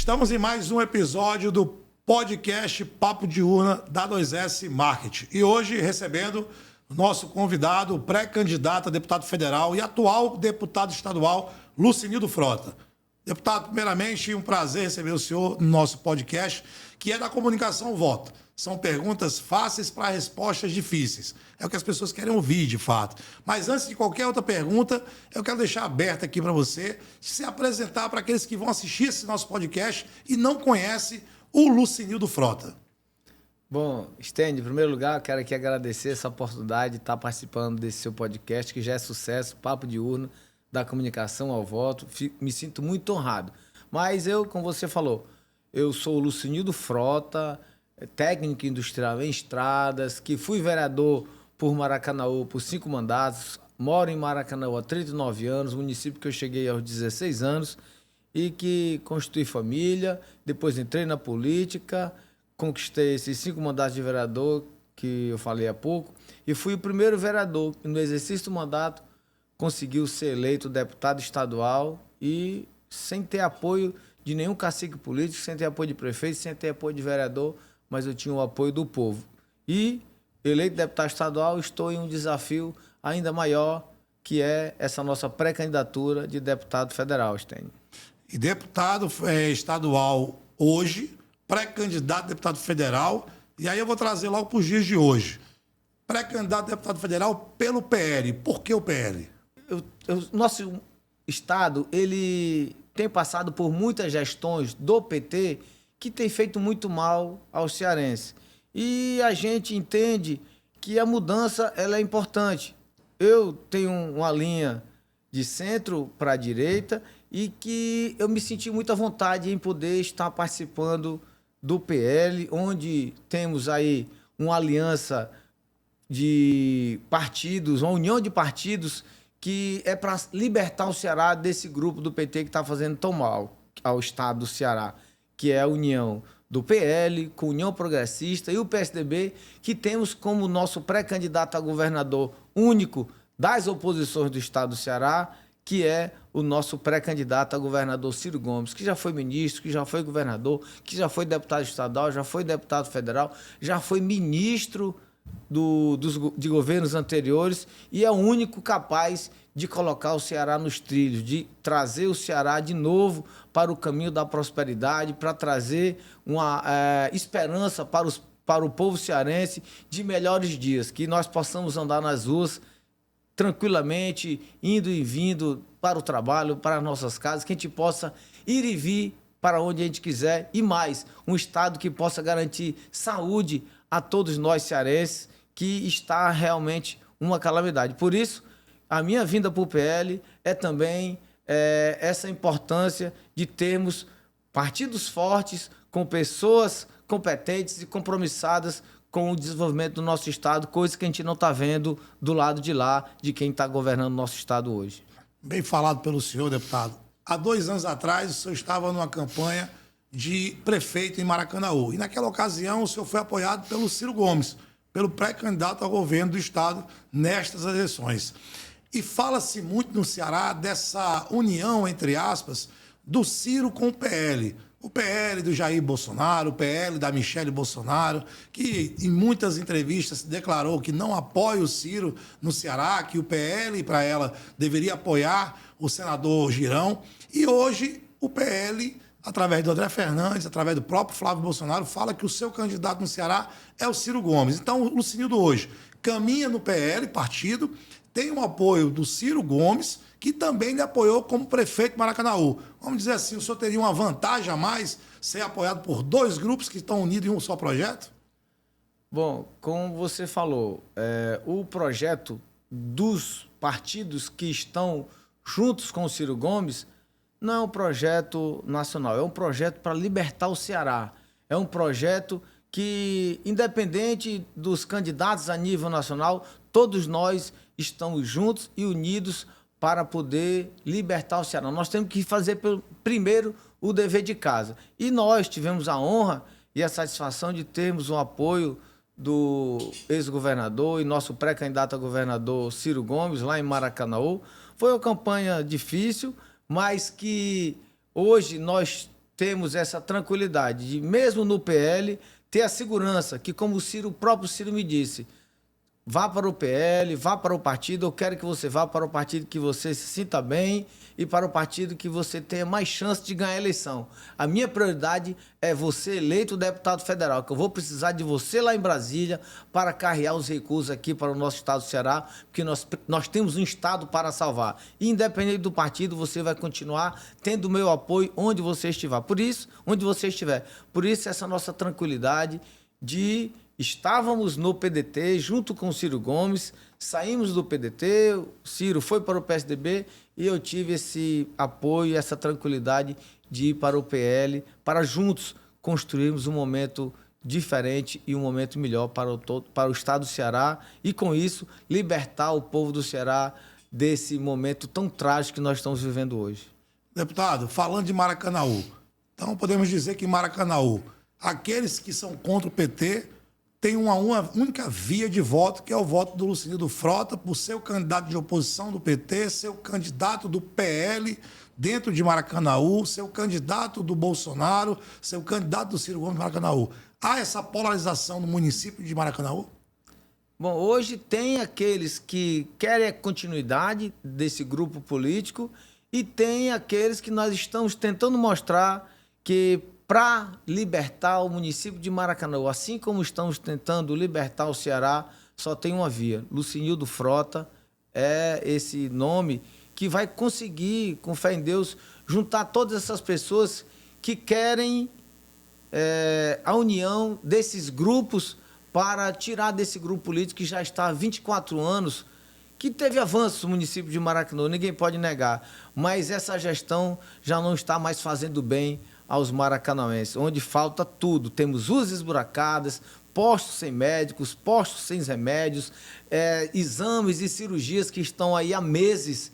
Estamos em mais um episódio do podcast Papo de Urna da 2S Marketing. E hoje recebendo o nosso convidado, pré-candidato a deputado federal e atual deputado estadual, Lucinildo Frota. Deputado, primeiramente, um prazer receber o senhor no nosso podcast, que é da comunicação ao voto. São perguntas fáceis para respostas difíceis. É o que as pessoas querem ouvir, de fato. Mas antes de qualquer outra pergunta, eu quero deixar aberto aqui para você se apresentar para aqueles que vão assistir esse nosso podcast e não conhecem o Lucinildo Frota. Bom, Stênio, em primeiro lugar, eu quero aqui agradecer essa oportunidade de estar participando desse seu podcast, que já é sucesso, Papo de Urna, da comunicação ao voto. Me sinto muito honrado. Mas eu, como você falou, eu sou o Lucinildo Frota, técnico industrial em estradas, que fui vereador por Maracanaú por 5 mandatos, moro em Maracanaú há 39 anos, município que eu cheguei aos 16 anos e que constituí família, depois entrei na política, conquistei esses 5 mandatos de vereador que eu falei há pouco e fui o primeiro vereador que no exercício do mandato conseguiu ser eleito deputado estadual e sem ter apoio de nenhum cacique político, sem ter apoio de prefeito, sem ter apoio de vereador, mas eu tinha o apoio do povo. E, eleito deputado estadual, estou em um desafio ainda maior, que é essa nossa pré-candidatura de deputado federal, Stênio. E deputado estadual hoje, pré-candidato a deputado federal, e aí eu vou trazer logo para os dias de hoje. Pré-candidato a deputado federal pelo PL. Por que o PL? Nosso estado, ele tem passado por muitas gestões do PT que tem feito muito mal aos cearenses. E a gente entende que a mudança ela é importante. Eu tenho uma linha de centro para a direita e que eu me senti muita vontade em poder estar participando do PL, onde temos aí uma aliança de partidos, uma união de partidos que é para libertar o Ceará desse grupo do PT que está fazendo tão mal ao estado do Ceará, que é a união do PL com a União Progressista e o PSDB, que temos como nosso pré-candidato a governador único das oposições do estado do Ceará, que é o nosso pré-candidato a governador Ciro Gomes, que já foi ministro, que já foi governador, que já foi deputado estadual, já foi deputado federal, já foi ministro de governos anteriores e é o único capaz de colocar o Ceará nos trilhos, de trazer o Ceará de novo para o caminho da prosperidade, para trazer uma esperança para o povo cearense de melhores dias, que nós possamos andar nas ruas tranquilamente, indo e vindo para o trabalho, para as nossas casas, que a gente possa ir e vir para onde a gente quiser e mais, um estado que possa garantir saúde a todos nós cearenses, que está realmente uma calamidade. Por isso, a minha vinda para o PL é também essa importância de termos partidos fortes, com pessoas competentes e compromissadas com o desenvolvimento do nosso estado, coisa que a gente não está vendo do lado de lá, de quem está governando o nosso estado hoje. Bem falado pelo senhor, deputado. Há 2 anos atrás, o senhor estava numa campanha de prefeito em Maracanaú. E naquela ocasião, o senhor foi apoiado pelo Ciro Gomes, pelo pré-candidato ao governo do estado nestas eleições. E fala-se muito no Ceará dessa união, entre aspas, do Ciro com o PL. O PL do Jair Bolsonaro, o PL da Michele Bolsonaro, que em muitas entrevistas declarou que não apoia o Ciro no Ceará, que o PL, para ela, deveria apoiar o senador Girão. E hoje o PL, através do André Fernandes, através do próprio Flávio Bolsonaro, fala que o seu candidato no Ceará é o Ciro Gomes. Então, o Lucinildo hoje caminha no PL, partido, tem um apoio do Ciro Gomes, que também lhe apoiou como prefeito de Maracanaú. Vamos dizer assim, o senhor teria uma vantagem a mais ser apoiado por 2 grupos que estão unidos em um só projeto? Bom, como você falou, o projeto dos partidos que estão juntos com o Ciro Gomes não é um projeto nacional, é um projeto para libertar o Ceará. É um projeto que, independente dos candidatos a nível nacional, todos nós estamos juntos e unidos para poder libertar o Ceará. Nós temos que fazer primeiro o dever de casa. E nós tivemos a honra e a satisfação de termos o apoio do ex-governador e nosso pré-candidato a governador Ciro Gomes, lá em Maracanaú. Foi uma campanha difícil, mas que hoje nós temos essa tranquilidade de, mesmo no PL, ter a segurança que, como o próprio Ciro me disse, vá para o PL, vá para o partido, eu quero que você vá para o partido que você se sinta bem e para o partido que você tenha mais chance de ganhar a eleição. A minha prioridade é você eleito deputado federal, que eu vou precisar de você lá em Brasília para carregar os recursos aqui para o nosso estado do Ceará, porque nós temos um estado para salvar. E, independente do partido, você vai continuar tendo o meu apoio onde você estiver. Por isso, essa nossa tranquilidade de... Estávamos no PDT junto com o Ciro Gomes, saímos do PDT, o Ciro foi para o PSDB e eu tive esse apoio, essa tranquilidade de ir para o PL, para juntos construirmos um momento diferente e um momento melhor para o estado do Ceará e, com isso, libertar o povo do Ceará desse momento tão trágico que nós estamos vivendo hoje. Deputado, falando de Maracanaú, então podemos dizer que em Maracanaú, aqueles que são contra o PT... tem uma única via de voto, que é o voto do Lucinildo Frota, por ser o candidato de oposição do PT, ser o candidato do PL dentro de Maracanaú, ser o candidato do Bolsonaro, ser o candidato do Ciro Gomes de Maracanaú. Há essa polarização no município de Maracanaú? Bom, hoje tem aqueles que querem a continuidade desse grupo político e tem aqueles que nós estamos tentando mostrar que, para libertar o município de Maracanaú, assim como estamos tentando libertar o Ceará, só tem uma via. Lucinildo Frota é esse nome que vai conseguir, com fé em Deus, juntar todas essas pessoas que querem a união desses grupos para tirar desse grupo político que já está há 24 anos, que teve avanços no município de Maracanaú, ninguém pode negar, mas essa gestão já não está mais fazendo bem aos maracanauenses, onde falta tudo. Temos ruas esburacadas, postos sem médicos, postos sem remédios, exames e cirurgias que estão aí há meses,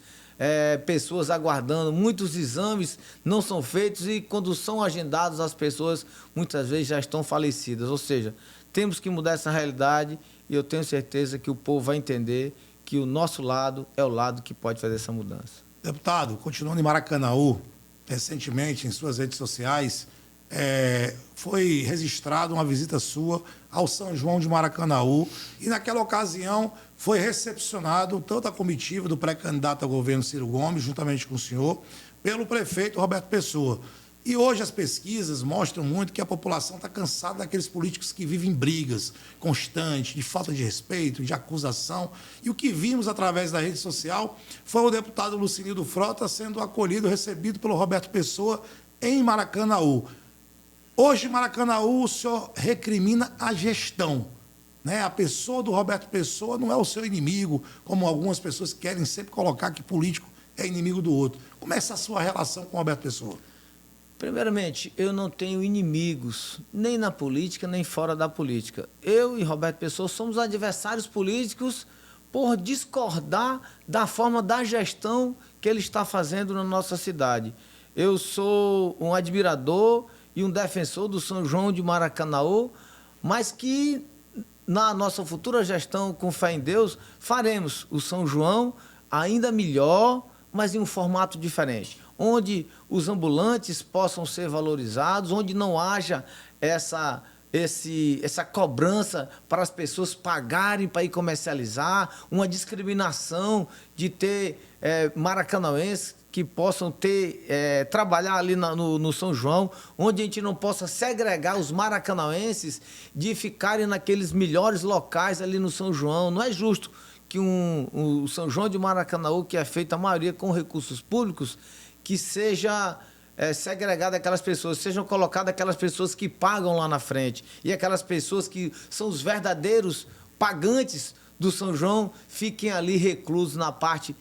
pessoas aguardando. Muitos exames não são feitos e, quando são agendados, as pessoas muitas vezes já estão falecidas. Ou seja, temos que mudar essa realidade e eu tenho certeza que o povo vai entender que o nosso lado é o lado que pode fazer essa mudança. Deputado, continuando em Maracanaú, recentemente, em suas redes sociais, foi registrada uma visita sua ao São João de Maracanaú e, naquela ocasião, foi recepcionado tanto a comitiva do pré-candidato ao governo Ciro Gomes, juntamente com o senhor, pelo prefeito Roberto Pessoa. E hoje as pesquisas mostram muito que a população está cansada daqueles políticos que vivem em brigas constantes, de falta de respeito, de acusação. E o que vimos através da rede social foi o deputado Lucinildo Frota sendo acolhido, recebido pelo Roberto Pessoa em Maracanaú. Hoje, em Maracanaú, o senhor recrimina a gestão, né? A pessoa do Roberto Pessoa não é o seu inimigo, como algumas pessoas querem sempre colocar que político é inimigo do outro. Como é essa sua relação com o Roberto Pessoa? Primeiramente, eu não tenho inimigos, nem na política, nem fora da política. Eu e Roberto Pessoa somos adversários políticos por discordar da forma da gestão que ele está fazendo na nossa cidade. Eu sou um admirador e um defensor do São João de Maracanaú, mas que, na nossa futura gestão, com fé em Deus, faremos o São João ainda melhor, mas em um formato diferente, onde os ambulantes possam ser valorizados, onde não haja essa cobrança para as pessoas pagarem para ir comercializar, uma discriminação de ter maracanauenses que possam trabalhar ali no São João, onde a gente não possa segregar os maracanauenses de ficarem naqueles melhores locais ali no São João. Não é justo que o São João de Maracanaú, que é feito a maioria com recursos públicos, que seja segregado aquelas pessoas, sejam colocadas aquelas pessoas que pagam lá na frente e aquelas pessoas que são os verdadeiros pagantes do São João fiquem ali reclusos na parte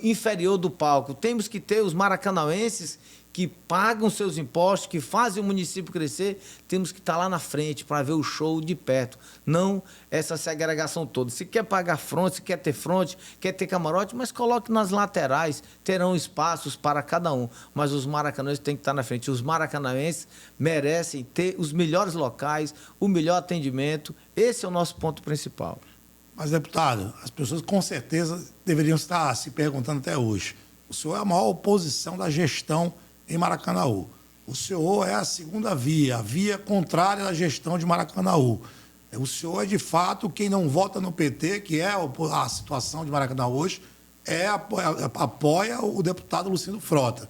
inferior do palco. Temos que ter os maracanauenses que pagam seus impostos, que fazem o município crescer, temos que estar lá na frente para ver o show de perto, não essa segregação toda. Se quer pagar fronte, se quer ter fronte, quer ter camarote, mas coloque nas laterais, terão espaços para cada um, mas os maracanauenses têm que estar na frente. Os maracanauenses merecem ter os melhores locais, o melhor atendimento, esse é o nosso ponto principal. Mas, deputado, as pessoas com certeza deveriam estar se perguntando até hoje. O senhor é a maior oposição da gestão em Maracanaú. O senhor é a segunda via, a via contrária da gestão de Maracanaú. O senhor é, de fato, quem não vota no PT, que é a situação de Maracanaú hoje, apoia o deputado Lucindo Frota.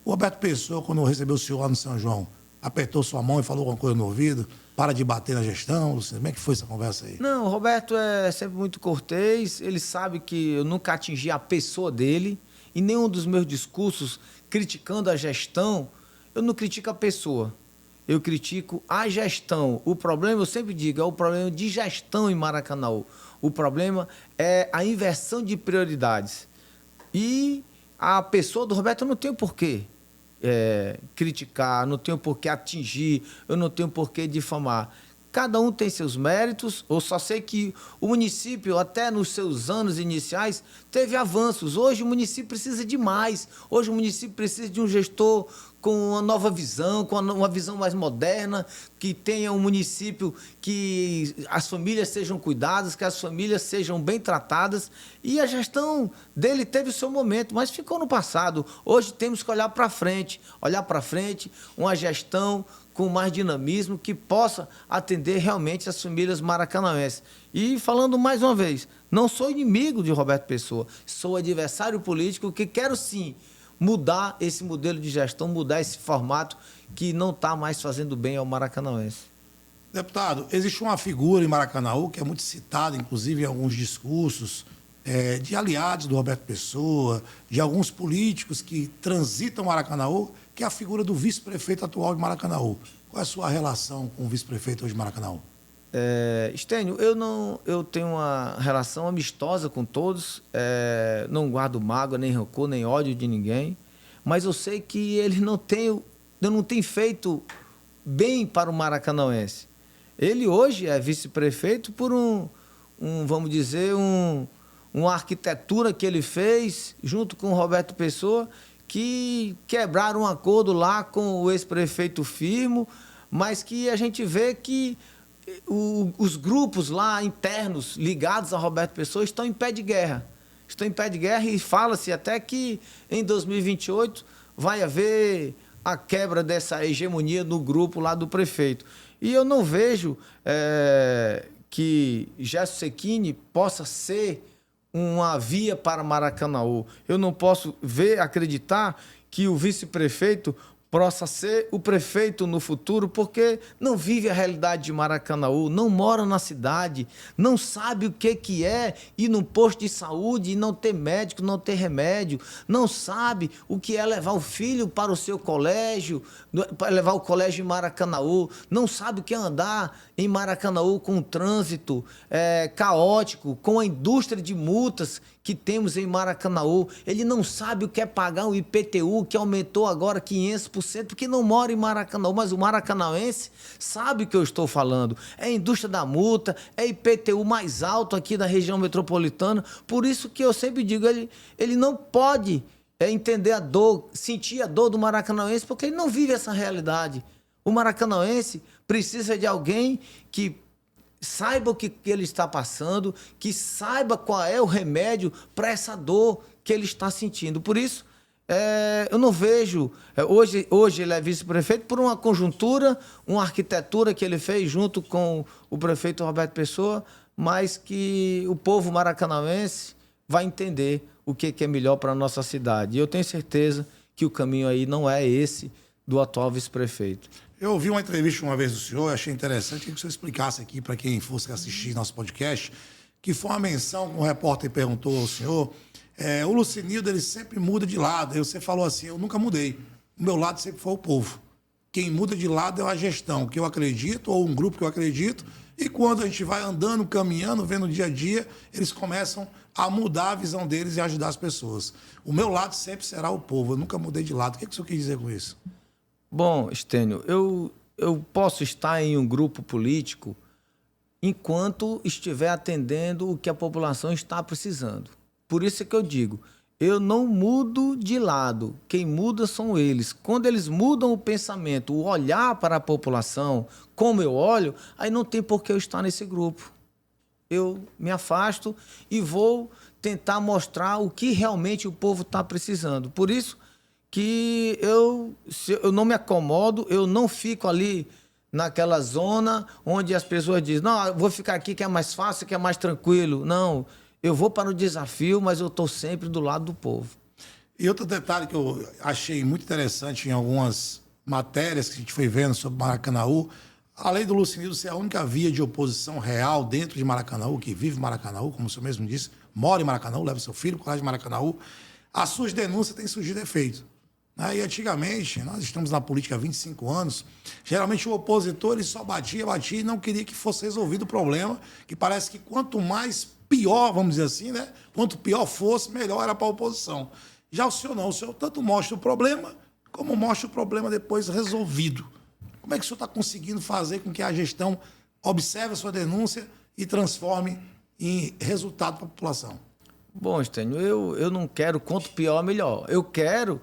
O Roberto Pessoa, quando recebeu o senhor lá no São João, apertou sua mão e falou alguma coisa no ouvido? Para de bater na gestão? Lucindo, como é que foi essa conversa aí? Não, o Roberto é sempre muito cortês, ele sabe que eu nunca atingi a pessoa dele, em nenhum dos meus discursos criticando a gestão, eu não critico a pessoa. Eu critico a gestão. O problema, eu sempre digo, é o problema de gestão em Maracanaú. O problema é a inversão de prioridades. E a pessoa do Roberto eu não tenho porquê criticar, não tenho porquê atingir, eu não tenho porquê difamar. Cada um tem seus méritos, eu só sei que o município, até nos seus anos iniciais, teve avanços. Hoje o município precisa de mais. Hoje o município precisa de um gestor com uma nova visão, com uma visão mais moderna, que tenha um município que as famílias sejam cuidadas, que as famílias sejam bem tratadas. E a gestão dele teve o seu momento, mas ficou no passado. Hoje temos que olhar para frente, uma gestão com mais dinamismo, que possa atender realmente as famílias maracanauenses. E falando mais uma vez, não sou inimigo de Roberto Pessoa, sou adversário político que quero sim mudar esse modelo de gestão, mudar esse formato que não está mais fazendo bem ao maracanauense. Deputado, existe uma figura em Maracanaú que é muito citada, inclusive em alguns discursos, de aliados do Roberto Pessoa, de alguns políticos que transitam Maracanaú, que é a figura do vice-prefeito atual de Maracanaú. Qual é a sua relação com o vice-prefeito hoje de Maracanaú? Estênio, eu tenho uma relação amistosa com todos, não guardo mágoa, nem rancor, nem ódio de ninguém, mas eu sei que ele não tem feito bem para o maracanauense. Ele hoje é vice-prefeito por vamos dizer, uma arquitetura que ele fez junto com o Roberto Pessoa, que quebraram um acordo lá com o ex-prefeito Firmo, mas que a gente vê que os grupos lá internos ligados a Roberto Pessoa estão em pé de guerra. Estão em pé de guerra e fala-se até que em 2028 vai haver a quebra dessa hegemonia no grupo lá do prefeito. E eu não vejo que Gerson Cecchini possa ser uma via para Maracanaú. Eu não posso acreditar que o vice-prefeito possa ser o prefeito no futuro, porque não vive a realidade de Maracanaú, não mora na cidade, não sabe o que é ir num posto de saúde e não ter médico, não ter remédio, não sabe o que é levar o filho para o seu colégio, para levar o colégio em Maracanaú, não sabe o que é andar em Maracanaú com o trânsito caótico, com a indústria de multas que temos em Maracanaú. Ele não sabe o que é pagar o IPTU, que aumentou agora 500%, porque não mora em Maracanaú, mas o maracanauense sabe o que eu estou falando. É a indústria da multa, é IPTU mais alto aqui da região metropolitana. Por isso que eu sempre digo, ele não pode entender a dor, sentir a dor do maracanauense, porque ele não vive essa realidade. O maracanauense precisa de alguém que saiba o que ele está passando, que saiba qual é o remédio para essa dor que ele está sentindo. Por isso, eu não vejo... Hoje ele é vice-prefeito por uma conjuntura, uma arquitetura que ele fez junto com o prefeito Roberto Pessoa, mas que o povo maracanauense vai entender o que é melhor para a nossa cidade. E eu tenho certeza que o caminho aí não é esse do atual vice-prefeito. Eu ouvi uma entrevista uma vez do senhor, achei interessante que o senhor explicasse aqui para quem fosse assistir nosso podcast, que foi uma menção que um repórter perguntou ao senhor. O Lucinildo, ele sempre muda de lado. Aí você falou assim, eu nunca mudei. O meu lado sempre foi o povo. Quem muda de lado é a gestão, que eu acredito, ou um grupo que eu acredito, e quando a gente vai andando, caminhando, vendo o dia a dia, eles começam a mudar a visão deles e ajudar as pessoas. O meu lado sempre será o povo, eu nunca mudei de lado. O que o senhor quis dizer com isso? Bom, Estênio, eu posso estar em um grupo político enquanto estiver atendendo o que a população está precisando. Por isso é que eu digo, eu não mudo de lado, quem muda são eles. Quando eles mudam o pensamento, o olhar para a população, como eu olho, aí não tem por que eu estar nesse grupo. Eu me afasto e vou tentar mostrar o que realmente o povo está precisando. Por isso que se eu não me acomodo, eu não fico ali naquela zona onde as pessoas dizem, não, eu vou ficar aqui que é mais fácil, que é mais tranquilo. Não, eu vou para o desafio, mas eu estou sempre do lado do povo. E outro detalhe que eu achei muito interessante em algumas matérias que a gente foi vendo sobre Maracanaú, além do Lucinildo ser a única via de oposição real dentro de Maracanaú, que vive em Maracanaú, como o senhor mesmo disse, mora em Maracanaú, leva seu filho para o colégio de Maracanaú, as suas denúncias têm surgido efeito. E antigamente, nós estamos na política há 25 anos, geralmente o opositor ele só batia e não queria que fosse resolvido o problema, que parece que quanto mais pior, vamos dizer assim, né? Quanto pior fosse, melhor era para a oposição. Já o senhor não, o senhor tanto mostra o problema, como mostra o problema depois resolvido. Como é que o senhor está conseguindo fazer com que a gestão observe a sua denúncia e transforme em resultado para a população? Bom, Estênio, eu não quero quanto pior, melhor. Eu quero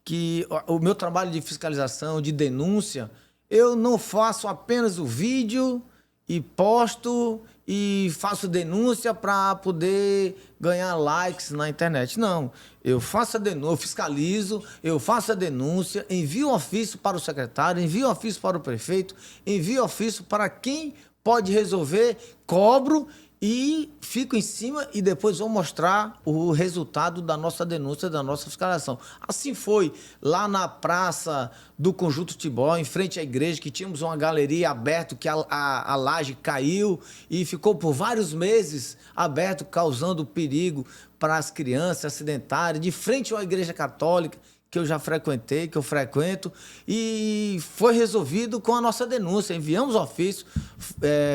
que o meu trabalho de fiscalização, de denúncia, eu não faço apenas o vídeo e posto e faço denúncia para poder ganhar likes na internet. Não, eu faço a denúncia, eu fiscalizo, eu faço a denúncia, envio ofício para o secretário, envio ofício para o prefeito, envio ofício para quem pode resolver, cobro e fico em cima e depois vou mostrar o resultado da nossa denúncia, da nossa fiscalização. Assim foi lá na Praça do Conjunto Tibó, em frente à igreja, que tínhamos uma galeria aberta, que a laje caiu e ficou por vários meses aberto, causando perigo para as crianças acidentarem, de frente à igreja católica, que eu já frequentei, que eu frequento, e foi resolvido com a nossa denúncia. Enviamos ofício,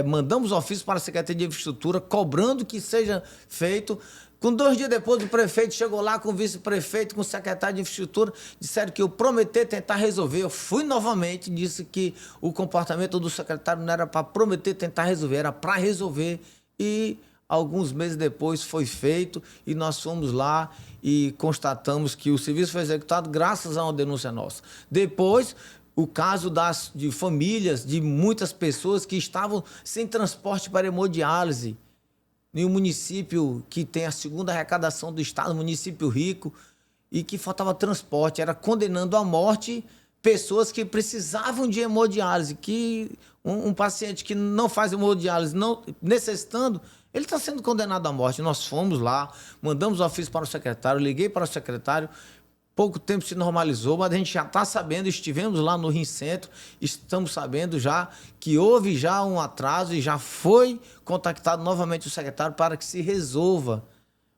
mandamos ofício para a Secretaria de Infraestrutura, cobrando que seja feito. Com 2 dias depois, o prefeito chegou lá com o vice-prefeito, com o secretário de Infraestrutura, disseram que eu prometi tentar resolver. Eu fui novamente, disse que o comportamento do secretário não era para prometer tentar resolver, era para resolver. E alguns meses depois foi feito e nós fomos lá e constatamos que o serviço foi executado graças a uma denúncia nossa. Depois, o caso de famílias, de muitas pessoas que estavam sem transporte para hemodiálise, em um município que tem a segunda arrecadação do estado, município rico, e que faltava transporte, era condenando à morte pessoas que precisavam de hemodiálise, que um paciente que não faz hemodiálise, não necessitando, ele está sendo condenado à morte. Nós fomos lá, mandamos ofício para o secretário, liguei para o secretário, pouco tempo se normalizou, mas a gente já está sabendo, estivemos lá no Rim Centro, estamos sabendo já que houve já um atraso e já foi contactado novamente o secretário para que se resolva.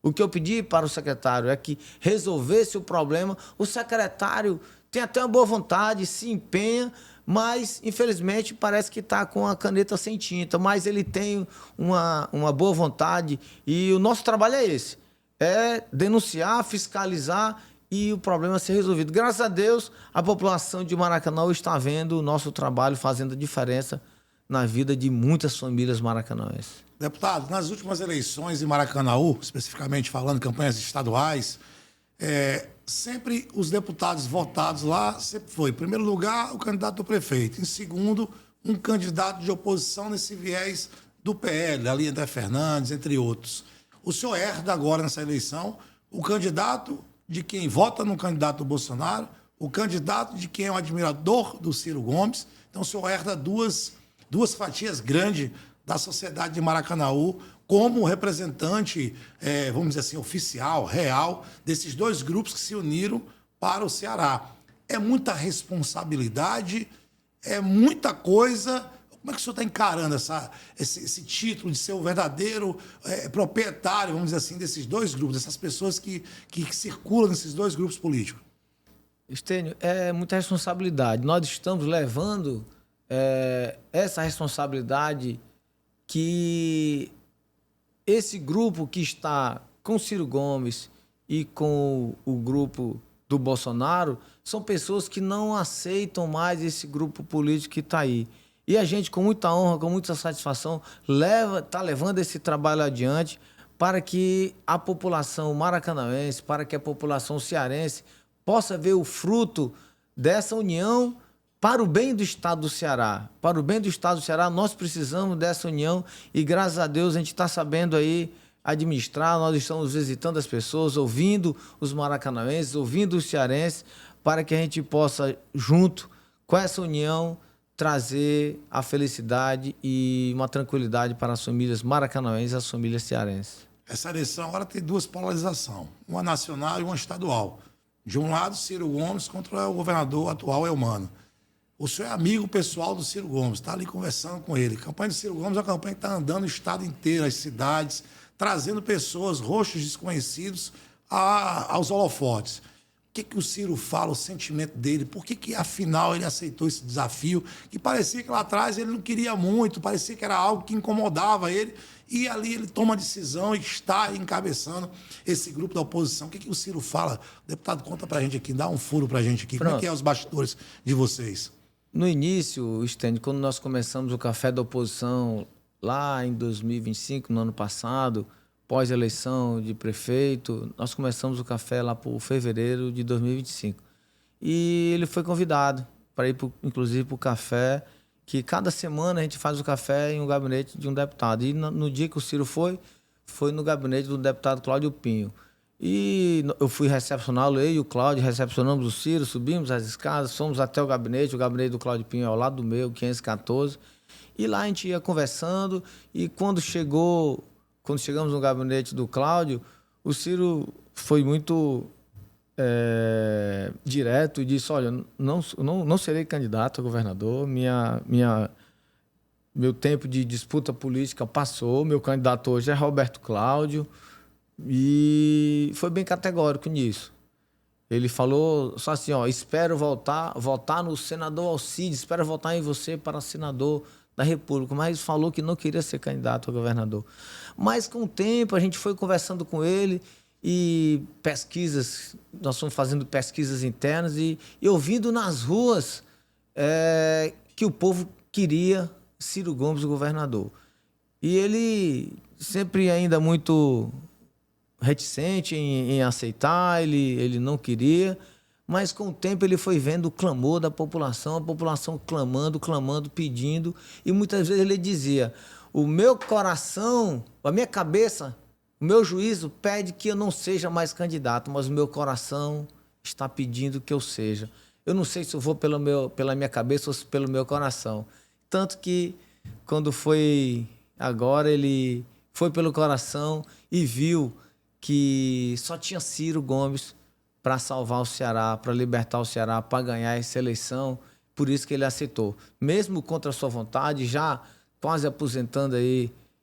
O que eu pedi para o secretário é que resolvesse o problema. O secretário tem até uma boa vontade, se empenha, mas, infelizmente, parece que está com a caneta sem tinta. Mas ele tem uma boa vontade e o nosso trabalho é esse. É denunciar, fiscalizar e o problema ser resolvido. Graças a Deus, a população de Maracanã está vendo o nosso trabalho fazendo a diferença na vida de muitas famílias maracanãenses. Deputado, nas últimas eleições em Maracanaú, especificamente falando campanhas estaduais, sempre os deputados votados lá, sempre foi, em primeiro lugar, o candidato do prefeito, em segundo, um candidato de oposição nesse viés do PL, ali André Fernandes, entre outros. O senhor herda agora nessa eleição o candidato de quem vota no candidato do Bolsonaro, o candidato de quem é um admirador do Ciro Gomes. Então o senhor herda duas fatias grandes da sociedade de Maracanaú como representante, vamos dizer assim, oficial, real, desses dois grupos que se uniram para o Ceará. É muita responsabilidade, é muita coisa. Como é que o senhor está encarando esse título de ser o verdadeiro proprietário, vamos dizer assim, desses dois grupos, dessas pessoas que circulam nesses dois grupos políticos? Estênio, é muita responsabilidade. Nós estamos levando essa responsabilidade que esse grupo que está com Ciro Gomes e com o grupo do Bolsonaro são pessoas que não aceitam mais esse grupo político que está aí. E a gente, com muita honra, com muita satisfação, está levando esse trabalho adiante para que a população maracanãense, para que a população cearense possa ver o fruto dessa união para o bem do estado do Ceará. Para o bem do estado do Ceará, nós precisamos dessa união e, graças a Deus, a gente está sabendo aí administrar. Nós estamos visitando as pessoas, ouvindo os maracanãenses, ouvindo os cearenses, para que a gente possa, junto com essa união, trazer a felicidade e uma tranquilidade para as famílias maracanãenses e as famílias cearenses. Essa eleição agora tem duas polarizações, uma nacional e uma estadual. De um lado, Ciro Gomes contra o governador atual, Eumano. O senhor é amigo pessoal do Ciro Gomes, está ali conversando com ele. A campanha do Ciro Gomes é uma campanha que está andando o estado inteiro, as cidades, trazendo pessoas, rostos desconhecidos aos holofotes. O que o Ciro fala, o sentimento dele? Por que, afinal, ele aceitou esse desafio? Que parecia que lá atrás ele não queria muito, parecia que era algo que incomodava ele. E ali ele toma a decisão e está encabeçando esse grupo da oposição. O que o Ciro fala? Deputado, conta pra gente aqui, dá um furo pra gente aqui. Pronto. Como é que é os bastidores de vocês? No início, Stênio, quando nós começamos o Café da Oposição, lá em 2025, no ano passado, pós-eleição de prefeito, nós começamos o café lá por fevereiro de 2025. E ele foi convidado para ir, inclusive, para o café, que cada semana a gente faz o café em um gabinete de um deputado. E no dia que o Ciro foi no gabinete do deputado Cláudio Pinho. E eu fui recepcioná-lo, eu e o Cláudio recepcionamos o Ciro, subimos as escadas, fomos até o gabinete do Cláudio Pinho é ao lado do meu, 514. E lá a gente ia conversando e quando chegamos no gabinete do Cláudio, o Ciro foi muito direto e disse, olha, não serei candidato a governador, meu tempo de disputa política passou, meu candidato hoje é Roberto Cláudio, e foi bem categórico nisso. Ele falou só assim, espero votar no senador Alcides, espero votar em você para senador da República, mas falou que não queria ser candidato a governador. Mas com o tempo a gente foi conversando com ele e nós fomos fazendo pesquisas internas e ouvindo nas ruas que o povo queria Ciro Gomes o governador. E ele sempre ainda muito reticente em aceitar, ele não queria, mas com o tempo ele foi vendo o clamor da população, a população clamando, pedindo, e muitas vezes ele dizia, o meu coração, a minha cabeça, o meu juízo pede que eu não seja mais candidato, mas o meu coração está pedindo que eu seja. Eu não sei se eu vou pela minha cabeça ou pelo meu coração. Tanto que, quando foi agora, ele foi pelo coração e viu que só tinha Ciro Gomes para salvar o Ceará, para libertar o Ceará, para ganhar essa eleição. Por isso que ele aceitou. Mesmo contra a sua vontade, já quase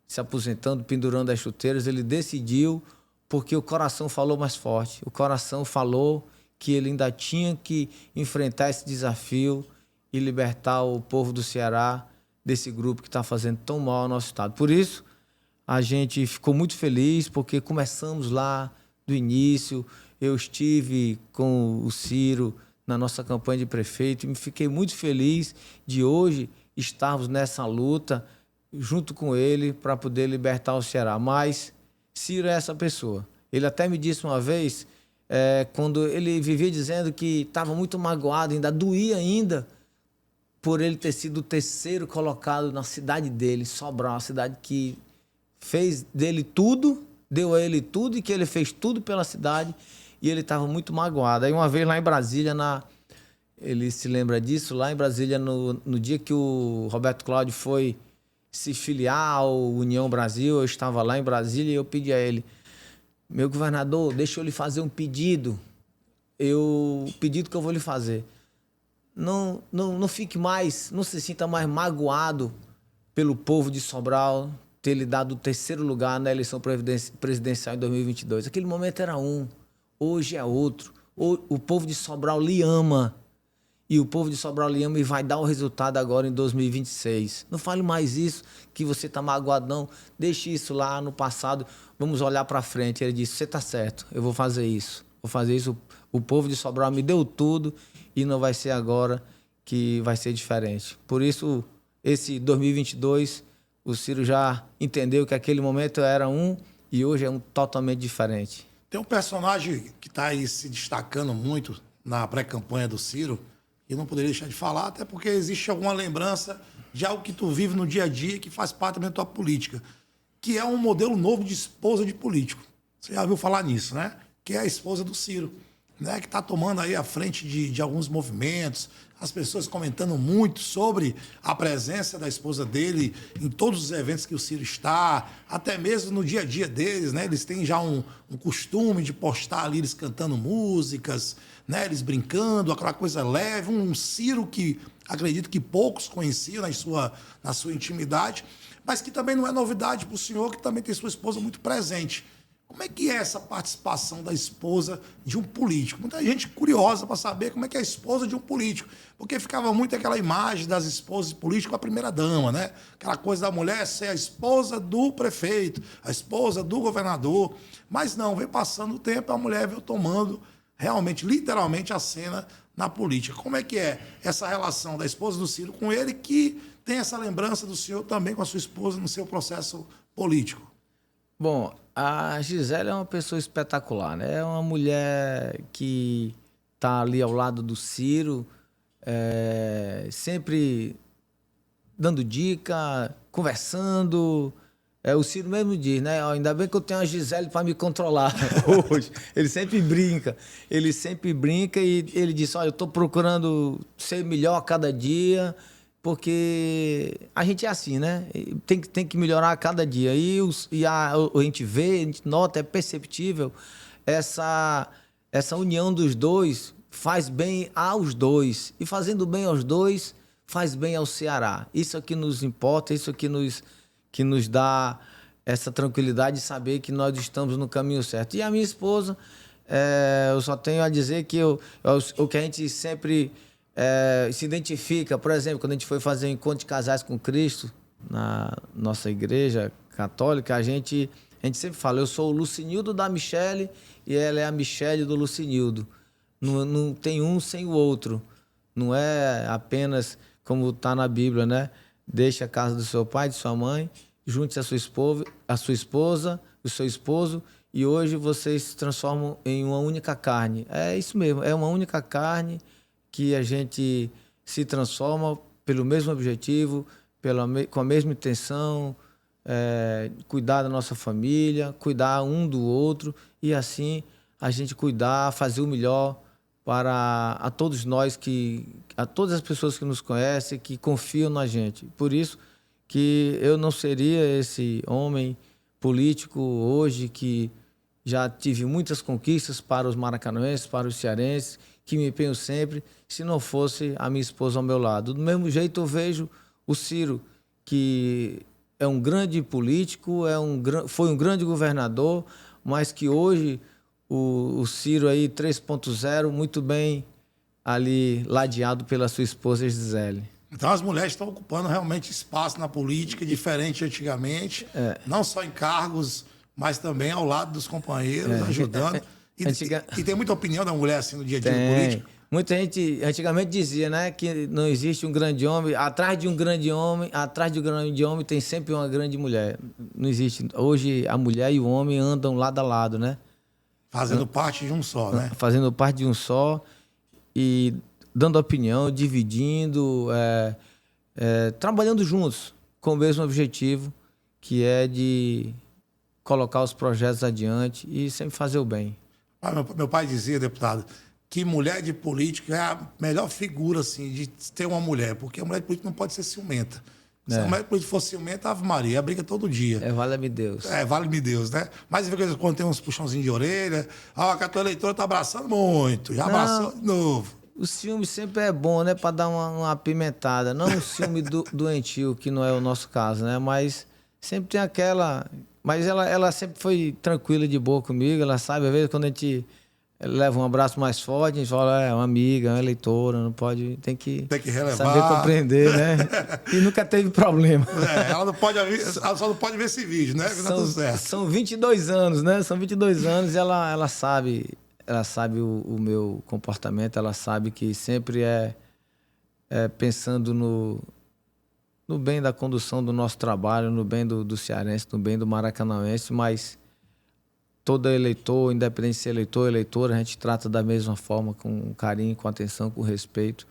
se aposentando, pendurando as chuteiras, ele decidiu, porque o coração falou mais forte. O coração falou que ele ainda tinha que enfrentar esse desafio e libertar o povo do Ceará desse grupo que está fazendo tão mal ao nosso estado. Por isso, a gente ficou muito feliz, porque começamos lá do início. Eu estive com o Ciro na nossa campanha de prefeito e me fiquei muito feliz de hoje estarmos nessa luta junto com ele para poder libertar o Ceará. Mas Ciro é essa pessoa. Ele até me disse uma vez, quando ele vivia dizendo que estava muito magoado, ainda doía ainda, por ele ter sido o terceiro colocado na cidade dele, Sobral, uma cidade que fez dele tudo, deu a ele tudo e que ele fez tudo pela cidade, e ele estava muito magoado. Aí uma vez lá em Brasília, ele se lembra disso, lá em Brasília, no dia que o Roberto Cláudio foi se filiar ao União Brasil, eu estava lá em Brasília e eu pedi a ele, meu governador, deixa eu lhe fazer um pedido, o pedido que eu vou lhe fazer. Não fique mais, não se sinta mais magoado pelo povo de Sobral ter lhe dado o terceiro lugar na eleição presidencial em 2022. Aquele momento era um, hoje é outro. O povo de Sobral lhe ama. E o povo de Sobral lhe ama e vai dar o resultado agora em 2026. Não fale mais isso, que você está magoado, não. Deixe isso lá no passado, vamos olhar para frente. Ele disse, você está certo, eu vou fazer isso. Vou fazer isso. O povo de Sobral me deu tudo e não vai ser agora que vai ser diferente. Por isso, esse 2022, o Ciro já entendeu que aquele momento era um e hoje é um totalmente diferente. Tem um personagem que está aí se destacando muito na pré-campanha do Ciro, e não poderia deixar de falar, até porque existe alguma lembrança de algo que tu vive no dia a dia, que faz parte também da tua política, que é um modelo novo de esposa de político. Você já ouviu falar nisso, né? Que é a esposa do Ciro. né, que está tomando aí a frente de alguns movimentos, as pessoas comentando muito sobre a presença da esposa dele em todos os eventos que o Ciro está, até mesmo no dia a dia deles, né? Eles têm já um costume de postar ali eles cantando músicas, né? Eles brincando, aquela coisa leve, um Ciro que acredito que poucos conheciam na sua intimidade, mas que também não é novidade para o senhor, que também tem sua esposa muito presente. Como é que é essa participação da esposa de um político? Muita gente curiosa para saber como é que é a esposa de um político, porque ficava muito aquela imagem das esposas de político com a primeira-dama, né? Aquela coisa da mulher ser a esposa do prefeito, a esposa do governador. Mas não, vem passando o tempo, a mulher veio tomando realmente, literalmente, a cena na política. Como é que é essa relação da esposa do Ciro com ele, que tem essa lembrança do senhor também com a sua esposa no seu processo político? Bom, a Gisele é uma pessoa espetacular, né? É uma mulher que está ali ao lado do Ciro, sempre dando dica, conversando. O Ciro mesmo diz, né? Ainda bem que eu tenho a Gisele para me controlar hoje. Ele sempre brinca e ele diz, olha, eu estou procurando ser melhor a cada dia, porque a gente é assim, né? Tem que melhorar a cada dia. A gente vê, a gente nota, é perceptível essa união dos dois faz bem aos dois. E fazendo bem aos dois, faz bem ao Ceará. Isso é que nos importa, isso é que nos dá essa tranquilidade de saber que nós estamos no caminho certo. E a minha esposa, eu só tenho a dizer que o que a gente sempre se identifica, por exemplo, quando a gente foi fazer o encontro de casais com Cristo, na nossa igreja católica, a gente sempre fala, eu sou o Lucinildo da Michele e ela é a Michele do Lucinildo. Não tem um sem o outro. Não é apenas como está na Bíblia, né? Deixe a casa do seu pai, de sua mãe, junte-se a sua esposa, o seu esposo, e hoje vocês se transformam em uma única carne. É isso mesmo, é uma única carne que a gente se transforma pelo mesmo objetivo, com a mesma intenção, cuidar da nossa família, cuidar um do outro, e assim a gente cuidar, fazer o melhor para a todos nós, a todas as pessoas que nos conhecem, que confiam na gente. Por isso que eu não seria esse homem político hoje, que já tive muitas conquistas para os maracanãenses, para os cearenses, que me empenho sempre, se não fosse a minha esposa ao meu lado. Do mesmo jeito eu vejo o Ciro, que é um grande político, foi um grande governador, mas que hoje o Ciro aí 3.0, muito bem ali ladeado pela sua esposa Gisele. Então as mulheres estão ocupando realmente espaço na política, diferente de antigamente, não só em cargos, mas também ao lado dos companheiros, ajudando. E tem muita opinião da mulher assim no dia a dia político? Muita gente antigamente dizia, né, que não existe um grande homem, atrás de um grande homem tem sempre uma grande mulher. Não existe. Hoje a mulher e o homem andam lado a lado, né? Fazendo parte de um só, né? Fazendo parte de um só e dando opinião, dividindo, trabalhando juntos com o mesmo objetivo, que é de colocar os projetos adiante e sempre fazer o bem. Meu pai dizia, deputado, que mulher de político é a melhor figura assim, de ter uma mulher, porque a mulher de político não pode ser ciumenta. Se a mulher de político fosse ciumenta, Ave Maria, a briga todo dia. Vale-me Deus. Vale-me Deus, né? Mas quando tem uns puxãozinhos de orelha, que a tua eleitora tá abraçando muito, já abraçou de novo. O ciúme sempre é bom, né? Para dar uma apimentada. Não um ciúme doentio, que não é o nosso caso, né? Mas sempre tem aquela... Mas ela sempre foi tranquila, de boa comigo. Ela sabe, às vezes, quando a gente leva um abraço mais forte, a gente fala, é uma amiga, uma eleitora, não pode... Tem que relevar. Saber compreender, né? E nunca teve problema. Ela só não pode ver esse vídeo, né? Tá tudo certo. São 22 anos, né? São 22 anos e ela sabe... Ela sabe o meu comportamento, ela sabe que sempre é pensando no bem da condução do nosso trabalho, no bem do cearense, no bem do maracanãense, mas todo eleitor, independente de ser eleitor ou eleitora, a gente trata da mesma forma, com carinho, com atenção, com respeito.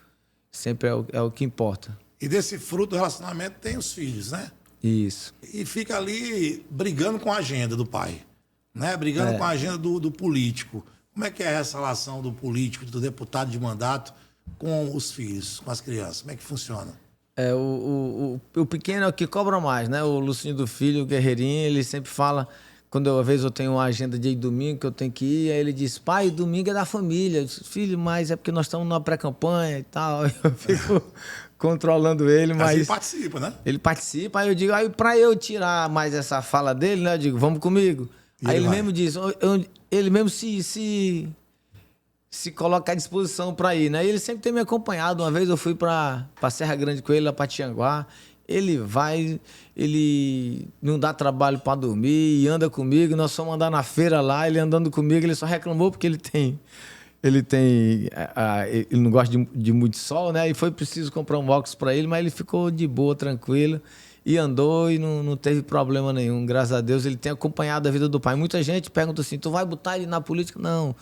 Sempre é o que importa. E desse fruto do relacionamento tem os filhos, né? Isso. E fica ali brigando com a agenda do pai, né? Brigando com a agenda do político. Como é que é essa relação do político, do deputado de mandato com os filhos, com as crianças? Como é que funciona? O pequeno é o que cobra mais, né? O Lucinho do Filho, o Guerreirinho, ele sempre fala, às vezes eu tenho uma agenda de domingo que eu tenho que ir, aí ele diz, pai, domingo é da família. Eu disse, filho, mas é porque nós estamos numa pré-campanha e tal. Eu fico controlando ele, mas ele participa, né? Ele participa, aí eu digo, aí para eu tirar mais essa fala dele, né? Eu digo, vamos comigo. Aí ele mesmo diz, ele mesmo se coloca à disposição para ir, né? Ele sempre tem me acompanhado. Uma vez eu fui para Serra Grande com ele, lá para Tianguá. Ele vai, ele não dá trabalho para dormir e anda comigo. Nós fomos andar na feira lá, ele andando comigo, ele só reclamou porque ele não gosta de muito sol, né? E foi preciso comprar um óculos para ele, mas ele ficou de boa, tranquilo. E andou e não teve problema nenhum. Graças a Deus, ele tem acompanhado a vida do pai. Muita gente pergunta assim, tu vai botar ele na política? Não,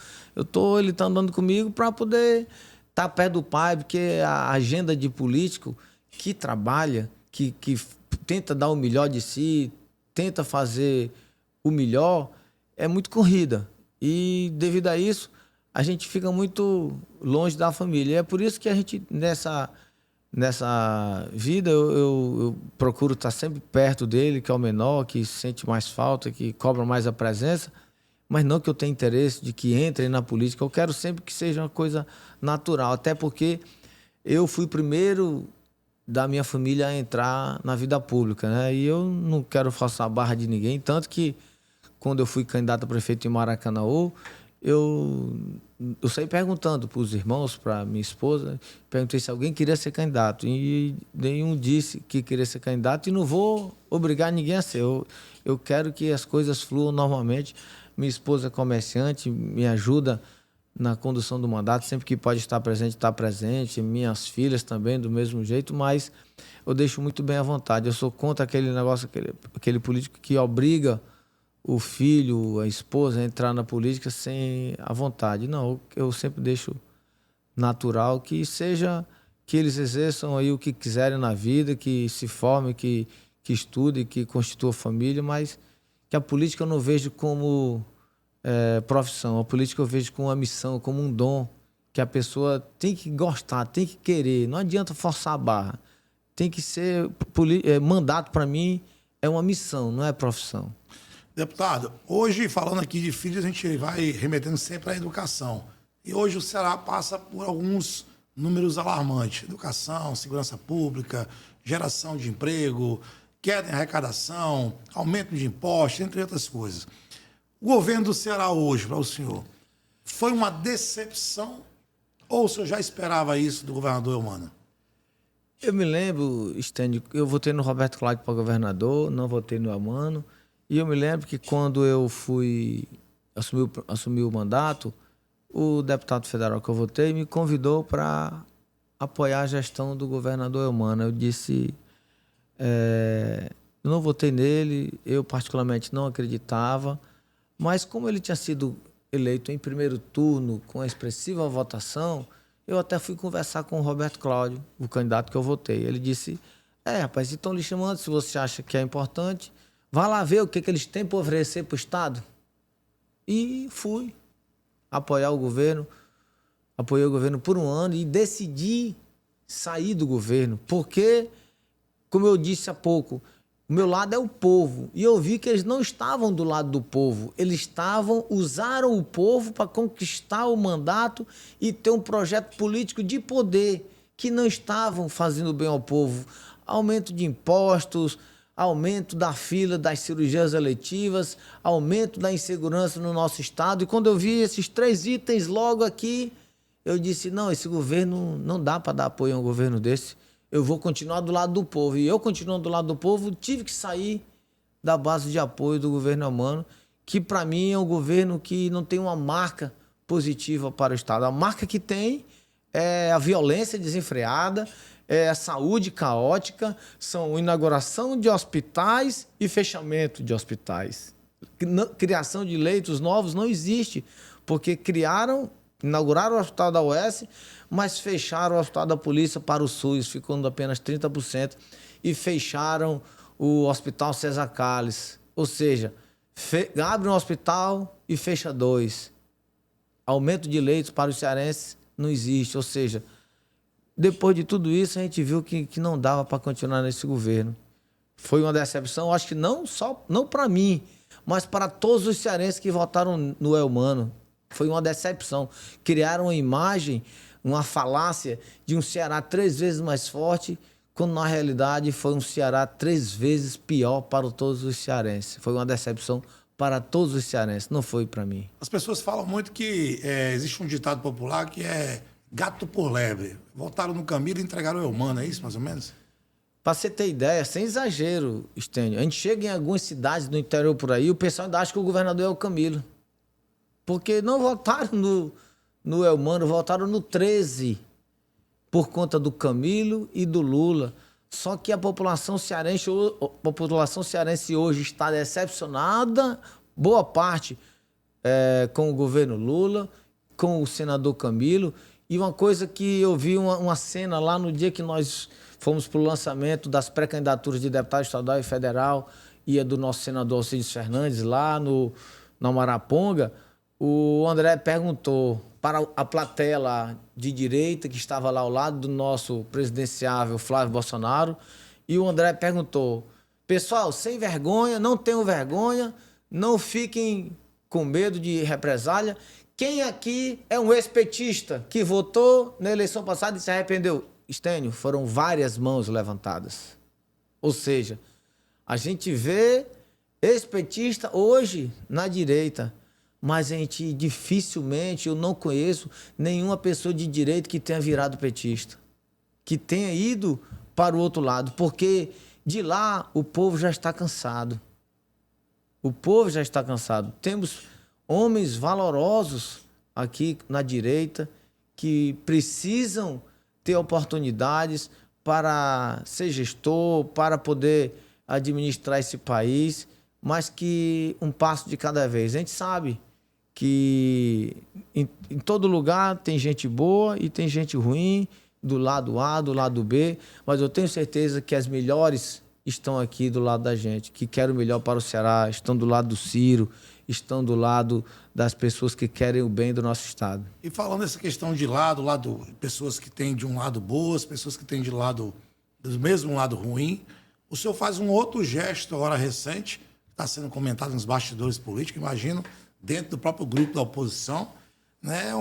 ele tá andando comigo para poder estar perto do pai, porque a agenda de político que trabalha, que tenta dar o melhor de si, tenta fazer o melhor, é muito corrida. E devido a isso, a gente fica muito longe da família. E é por isso que a gente, nessa vida, eu procuro estar sempre perto dele, que é o menor, que sente mais falta, que cobra mais a presença, mas não que eu tenha interesse de que entre na política. Eu quero sempre que seja uma coisa natural, até porque eu fui o primeiro da minha família a entrar na vida pública, né? E eu não quero forçar a barra de ninguém, tanto que quando eu fui candidato a prefeito em Maracanaú, eu saí perguntando para os irmãos, para minha esposa, perguntei se alguém queria ser candidato e nenhum disse que queria ser candidato e não vou obrigar ninguém a ser. Eu quero que as coisas fluam normalmente. Minha esposa é comerciante, me ajuda na condução do mandato, sempre que pode estar presente, está presente. Minhas filhas também, do mesmo jeito, mas eu deixo muito bem à vontade. Eu sou contra aquele negócio, aquele político que obriga o filho, a esposa, a entrar na política sem a vontade. Não, eu sempre deixo natural que eles exerçam aí o que quiserem na vida, que se formem, que estudem, que constituam família, mas que a política eu não vejo como profissão. A política eu vejo como uma missão, como um dom, que a pessoa tem que gostar, tem que querer. Não adianta forçar a barra. Tem que ser... mandato, para mim, é uma missão, não é profissão. Deputado, hoje, falando aqui de filhos, a gente vai remetendo sempre à educação. E hoje o Ceará passa por alguns números alarmantes. Educação, segurança pública, geração de emprego, queda em arrecadação, aumento de impostos, entre outras coisas. O governo do Ceará hoje, para o senhor, foi uma decepção ou o senhor já esperava isso do governador Eumano? Eu me lembro, Stêndio, eu votei no Roberto Cláudio para governador, não votei no Eumano. E eu me lembro que quando eu assumi o mandato, o deputado federal que eu votei me convidou para apoiar a gestão do governador Eumano. Eu disse, eu não votei nele, eu particularmente não acreditava, mas como ele tinha sido eleito em primeiro turno com a expressiva votação, eu até fui conversar com o Roberto Cláudio, o candidato que eu votei. Ele disse, rapaz, estão lhe chamando, se você acha que é importante, vá lá ver o que eles têm para oferecer para o Estado. E fui apoiar o governo. Apoiei o governo por um ano e decidi sair do governo. Porque, como eu disse há pouco, o meu lado é o povo. E eu vi que eles não estavam do lado do povo. Eles usaram o povo para conquistar o mandato e ter um projeto político de poder que não estavam fazendo bem ao povo. Aumento de impostos, aumento da fila das cirurgias eletivas, aumento da insegurança no nosso estado. E quando eu vi esses 3 itens logo aqui, eu disse, não, esse governo não dá para dar apoio a um governo desse. Eu vou continuar do lado do povo. E eu, continuando do lado do povo, tive que sair da base de apoio do governo Eumano, que para mim é um governo que não tem uma marca positiva para o estado. A marca que tem é a violência desenfreada, a saúde caótica, são inauguração de hospitais e fechamento de hospitais. Criação de leitos novos não existe, porque inauguraram o Hospital da UES, mas fecharam o Hospital da Polícia para o SUS, ficando apenas 30%, e fecharam o Hospital César Calles. Ou seja, abre um hospital e fecha 2. aumento de leitos para os cearenses não existe. Ou seja, depois de tudo isso, a gente viu que não dava para continuar nesse governo. Foi uma decepção, acho que não para mim, mas para todos os cearenses que votaram no Elmano. Foi uma decepção. Criaram uma imagem, uma falácia de um Ceará 3 vezes mais forte, quando na realidade foi um Ceará 3 vezes pior para todos os cearenses. Foi uma decepção para todos os cearenses, não foi para mim. As pessoas falam muito que existe um ditado popular que é gato por lebre. Votaram no Camilo e entregaram o Elmano, é isso mais ou menos? Para você ter ideia, sem exagero, Estênio, a gente chega em algumas cidades do interior por aí, o pessoal ainda acha que o governador é o Camilo. Porque não votaram no Elmano, votaram no 13, por conta do Camilo e do Lula. Só que a população cearense hoje está decepcionada, boa parte com o governo Lula, com o senador Camilo. E uma coisa que eu vi uma cena lá no dia que nós fomos para o lançamento das pré-candidaturas de deputado estadual e federal, e a do nosso senador Alcides Fernandes, lá na Maraponga, o André perguntou para a plateia lá de direita, que estava lá ao lado do nosso presidenciável Flávio Bolsonaro, e o André perguntou: pessoal, sem vergonha, não tenham vergonha, não fiquem com medo de represália. Quem aqui é um ex-petista que votou na eleição passada e se arrependeu? Estênio, foram várias mãos levantadas. Ou seja, a gente vê ex-petista hoje na direita, mas a gente dificilmente, eu não conheço nenhuma pessoa de direita que tenha virado petista, que tenha ido para o outro lado, porque de lá o povo já está cansado. O povo já está cansado. Temos homens valorosos aqui na direita que precisam ter oportunidades para ser gestor, para poder administrar esse país, mas que um passo de cada vez. A gente sabe que em todo lugar tem gente boa e tem gente ruim, do lado A, do lado B, mas eu tenho certeza que as melhores estão aqui do lado da gente, que querem o melhor para o Ceará, estão do lado do Ciro, estão do lado das pessoas que querem o bem do nosso estado. E falando dessa questão de lado, pessoas que têm de um lado boas, pessoas que têm do mesmo lado ruim, o senhor faz um outro gesto agora recente, que está sendo comentado nos bastidores políticos, imagino, dentro do próprio grupo da oposição, né?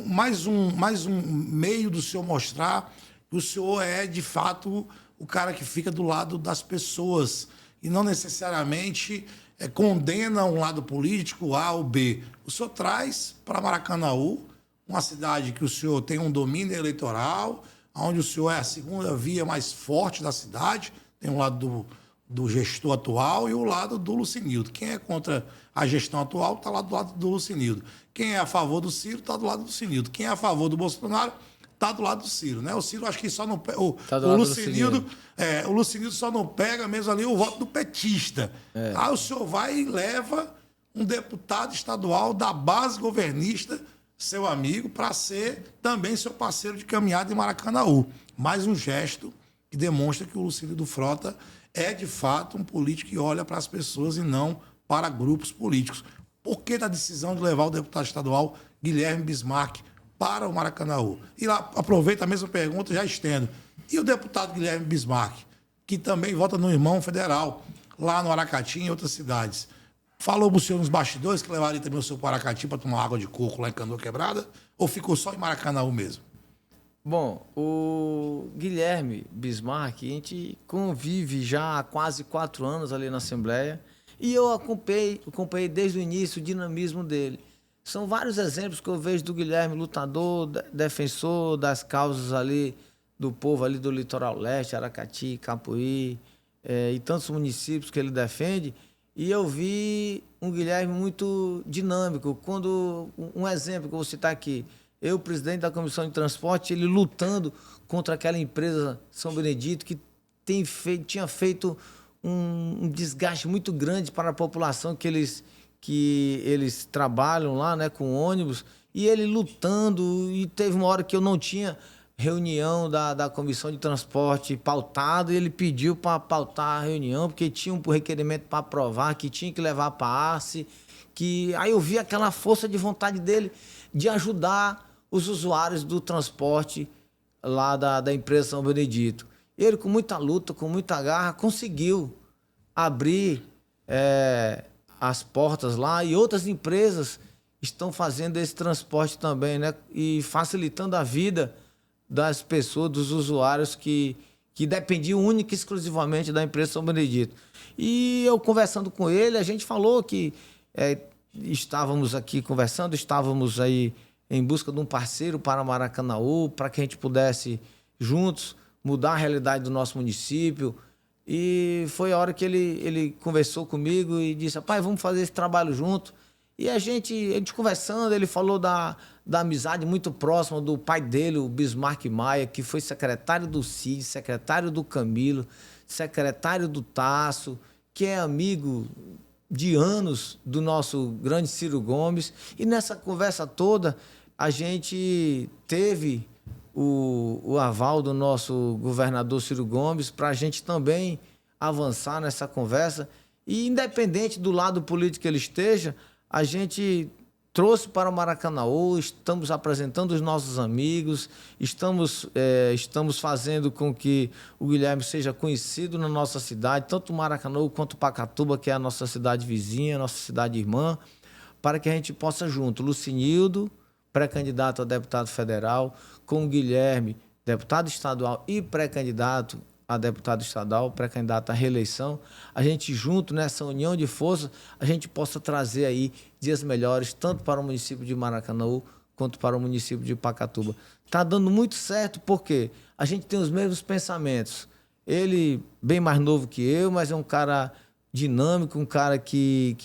Mais um meio do senhor mostrar que o senhor é, de fato, o cara que fica do lado das pessoas e não necessariamente condena um lado político A ou B. O senhor traz para Maracanaú, uma cidade que o senhor tem um domínio eleitoral, onde o senhor é a segunda via mais forte da cidade, tem um lado do gestor atual e o lado do Lucinildo. Quem é contra a gestão atual está lá do lado do Lucinildo. Quem é a favor do Ciro está do lado do Lucinildo. Quem é a favor do Bolsonaro está do lado do Ciro, né? O Ciro acho que só não pega. O Lucinildo só não pega mesmo ali o voto do petista. Aí o senhor vai e leva um deputado estadual da base governista, seu amigo, para ser também seu parceiro de caminhada em Maracanaú. Mais um gesto que demonstra que o Lucílio Frota é, de fato, um político que olha para as pessoas e não para grupos políticos. Por que da decisão de levar o deputado estadual Guilherme Bismarck para o Maracanaú? E lá, aproveito a mesma pergunta, já estendo. E o deputado Guilherme Bismarck, que também vota no Irmão Federal, lá no Aracati e em outras cidades, falou para o senhor nos bastidores que levaria também o senhor para o Aracati para tomar água de coco lá em Canoa Quebrada? Ou ficou só em Maracanaú mesmo? Bom, o Guilherme Bismarck, a gente convive já há quase 4 anos ali na Assembleia e eu acompanhei desde o início o dinamismo dele. São vários exemplos que eu vejo do Guilherme, lutador, defensor das causas ali do povo ali do Litoral Leste, Aracati, Capuí e tantos municípios que ele defende. E eu vi um Guilherme muito dinâmico. Um exemplo que eu vou citar aqui, eu, presidente da Comissão de Transporte, ele lutando contra aquela empresa São Benedito que tinha feito um desgaste muito grande para a população que eles trabalham lá, né, com ônibus, e ele lutando, e teve uma hora que eu não tinha reunião da Comissão de Transporte pautado, e ele pediu para pautar a reunião, porque tinha um requerimento para aprovar, que tinha que levar para a ACE, aí eu vi aquela força de vontade dele, de ajudar os usuários do transporte lá da empresa São Benedito. Ele, com muita luta, com muita garra, conseguiu abrir as portas lá, e outras empresas estão fazendo esse transporte também, né? E facilitando a vida das pessoas, dos usuários que dependiam única e exclusivamente da empresa São Benedito. E eu conversando com ele, a gente falou que estávamos aqui conversando, estávamos aí em busca de um parceiro para Maracanaú, para que a gente pudesse juntos mudar a realidade do nosso município. E foi a hora que ele conversou comigo e disse: pai, vamos fazer esse trabalho junto. E a gente conversando, ele falou da amizade muito próxima do pai dele, o Bismarck Maia, que foi secretário do Cid, secretário do Camilo, secretário do Tasso, que é amigo de anos do nosso grande Ciro Gomes. E nessa conversa toda, a gente teve o aval do nosso governador Ciro Gomes para a gente também avançar nessa conversa. E independente do lado político que ele esteja, a gente trouxe para o Maracanaú, estamos apresentando os nossos amigos, estamos fazendo com que o Guilherme seja conhecido na nossa cidade, tanto o Maracanaú quanto o Pacatuba, que é a nossa cidade vizinha, a nossa cidade irmã, para que a gente possa junto, Lucinildo, pré-candidato a deputado federal, com o Guilherme, deputado estadual e pré-candidato a deputado estadual, pré-candidato à reeleição, a gente junto, nessa união de forças, a gente possa trazer aí dias melhores, tanto para o município de Maracanaú, quanto para o município de Pacatuba. Está dando muito certo, porque a gente tem os mesmos pensamentos. Ele, bem mais novo que eu, mas é um cara dinâmico, um cara que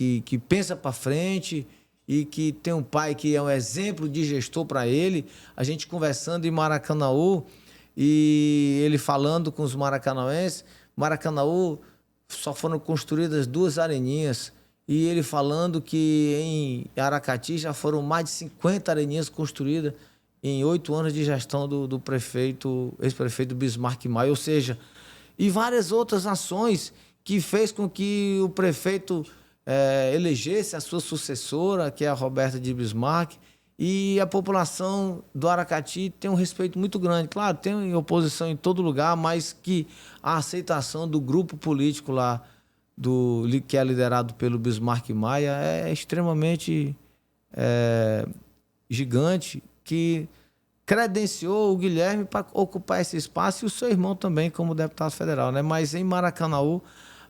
pensa para frente e que tem um pai que é um exemplo de gestor para ele. A gente conversando em Maracanaú, e ele falando com os maracanauenses, Maracanaú só foram construídas 2 areninhas, e ele falando que em Aracati já foram mais de 50 areninhas construídas em 8 anos de gestão do prefeito, ex-prefeito Bismarck Maia, ou seja, e várias outras ações que fez com que o prefeito elegesse a sua sucessora, que é a Roberta de Bismarck. E a população do Aracati tem um respeito muito grande. Claro, tem oposição em todo lugar, mas que a aceitação do grupo político lá, que é liderado pelo Bismarck Maia, é extremamente gigante, que credenciou o Guilherme para ocupar esse espaço, e o seu irmão também como deputado federal, né? Mas em Maracanaú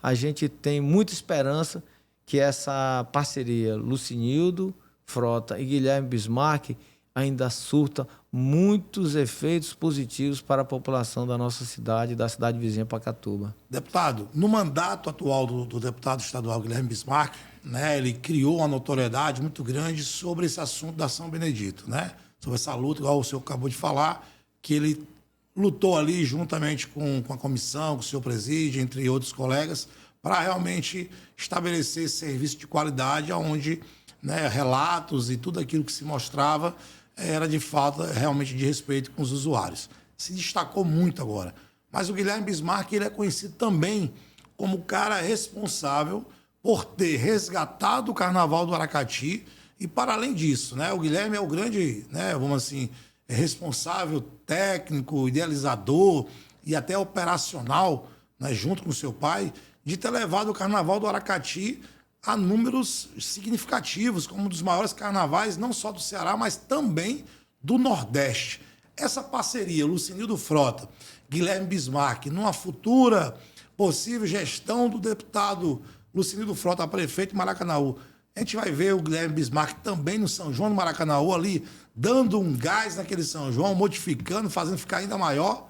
a gente tem muita esperança que essa parceria Lucinildo Frota e Guilherme Bismarck ainda surta muitos efeitos positivos para a população da nossa cidade e da cidade vizinha Pacatuba. Deputado, no mandato atual do deputado estadual Guilherme Bismarck, né, ele criou uma notoriedade muito grande sobre esse assunto da São Benedito, né? Sobre essa luta, igual o senhor acabou de falar, que ele lutou ali juntamente com a comissão, com o senhor presídio, entre outros colegas, para realmente estabelecer esse serviço de qualidade onde, né, relatos e tudo aquilo que se mostrava era de fato realmente de respeito com os usuários. Se destacou muito agora. Mas o Guilherme Bismarck, ele é conhecido também como o cara responsável por ter resgatado o Carnaval do Aracati. E para além disso, né, o Guilherme é o grande, né, vamos assim, responsável técnico, idealizador e até operacional, né, junto com seu pai, de ter levado o Carnaval do Aracati a números significativos, como um dos maiores carnavais, não só do Ceará, mas também do Nordeste. Essa parceria, Lucinildo Frota, Guilherme Bismarck, numa futura possível gestão do deputado Lucinildo Frota a prefeito de Maracanaú, a gente vai ver o Guilherme Bismarck também no São João do Maracanaú, ali, dando um gás naquele São João, modificando, fazendo ficar ainda maior.